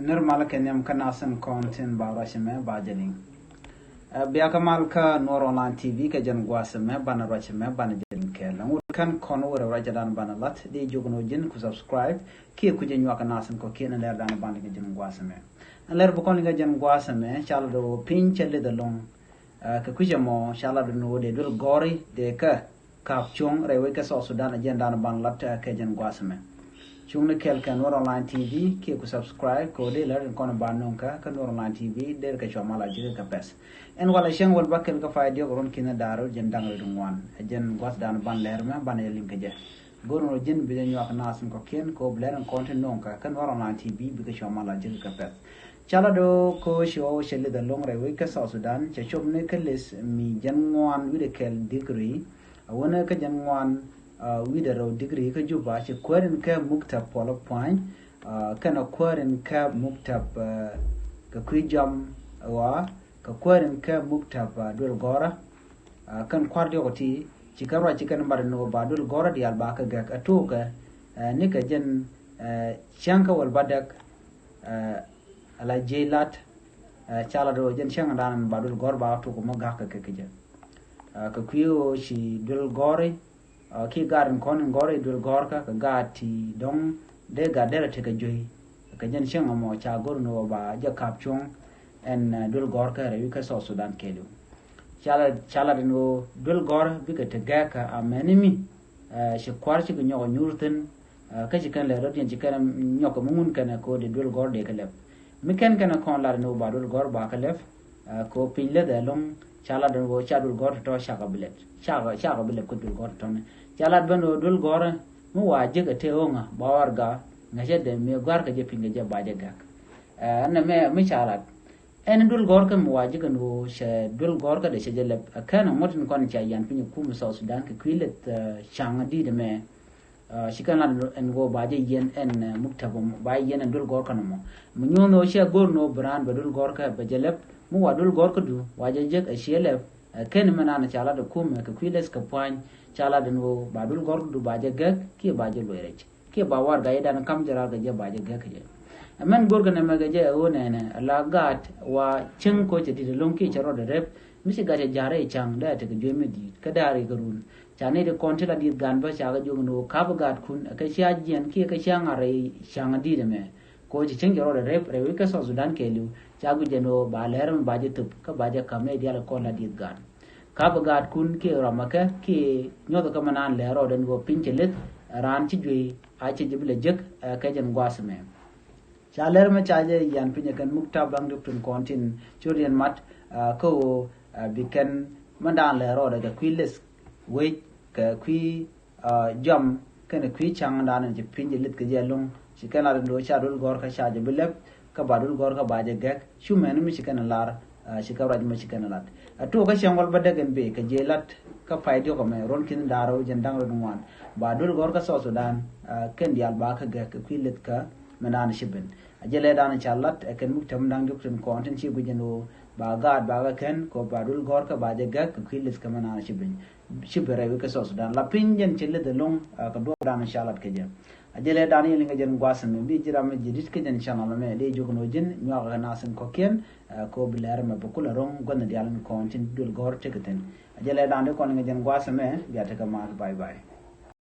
Nirmal kenyam kanasan kontin barashime bajaling. Biakamal ka Nor Online TV ka jan guasame bana rachime bana jaling kelang. Kan kono wara rajadan bana lat di jugno jin ku subscribe ki ku jan waka nasan ko kina ler dan bana ka jan guasame. Ler bukon ga jan guasame chala do pin chelle de long ka kujamo chala do no de dul gori de ka kapchong rewe ka so Sudan jan dan bana lat ka jan guasame. Chung kel kan Nor Online TV ki ku subscribe ko de ler kon banon ka Nor Online TV der ka chomala jige ka pes en wala sheng wal bakel ka faydio ron kina daro jen dang redum wan jen gwas dan ban ler me ban elin ka je gono jen bi den yak nasin ko ken ko bler content non ka Nor Online TV bi ka chomala jige ka pes chala do ko show shelle da long re we ka South Sudan cha chomne keles mi jen wan wi de kel degree wona ka jen wan widaro degree ka juba ci kwarin ka muktab polo point kana kwarin ka muktab ka kujam wa ka kwarin ka muktab dul gora kan kwardi oti ci karwa ci kan bar no ba dul gora di alba ka ga atoka ni ka jen shanka wal badak ala jelat chala do jen shanga dan ba dul gor ba to ko mo ga ka ke ka kuyo ci dul gore ki garin konin gore dul gorka ka gati don de ga dere te ka joyi ka jen shen mo cha gorno ba ja kapchong en dul gorka re ka so Sudan kelu chala no dul gor bi ka te ga ka amenimi shi kwar shi gnyo nyurten ka shi kan le rodin shi kan nyoko mungun kana ko de dul gor de ka lep mi kan kana kon la no ba dul gor ba ka lep ko pinle de long chala den go cha dul gor to shaka bilet shaka bilet ko dul gor to ne chala bendo dul gor mu waje ga te onga bawar ga ngaje de me gar ka je pinga je baje ga anna me mi chala en dul gor ka mu waje ga no she dul gor ka de she je lep kana motin kon cha yan pinga ku mu South Sudan ka kwilet changa di de me shikana en go baje yen en muktabum ba yen dul gor ka no mu nyono she gor no brand ba dul gor ka ba je lep mu wadul gor ko du waje je a shele ken manana chala da kum ka kwiles ka point chala da no badul gor du baje gak ki baje loirech ki ba war ga yadan kam jara ga je baje gak je amen gor ga na ma ga je o ne ne la gat wa cin ko ce di lonki charo da rep misi ga jare chang da ta ga jemi di ka dare garun chane de konti la di gan ba cha ga jong no ka ba gat kun ka sha jen ki ka sha ngare shang di de me ko ci cin jaro da rep re ka so Sudan ke lu chagu jeno ba leram baje tup ka baje kame dia ko la dit gan ka ba gad kun ke ramaka ke nyodo ka manan lero den go pinchelet ran ci jui a ci jible jek ka jen gwasme cha ler ma chaje yan pinye kan mukta bang duptun kontin churian mat ko biken mandan lero daga kwiles we ka kwi jam kana kwi chang dan ji pinjelet ka jelung ci kana do cha dul gor ka cha jible ka badul gor ka baje gek shumen mi chikana lar shikawraj mi chikana lat atu ka shangol badagen be ka jelat ka faydio ko me ron kin daro jendang ro dum badul gor ka so Sudan ken dial ba ka gek kwilet ka menan shiben ajele dan chalat ken muktam dang dukun konten chi gujeno ba gad ba ken ko badul gor ka baje gek kwilet ka menan shiben shibere ka so Sudan la pinjen chille de long ka do dan chalat ke je ajele dani linga jen gwasam bi jirame jidit ke jen channel me de jogno jen nyaga nasen ko ken ko bilar me bokula rong gonna dialan kontin dul gor teketen ajele dani ko linga jen gwasam me biata ka mal bye bye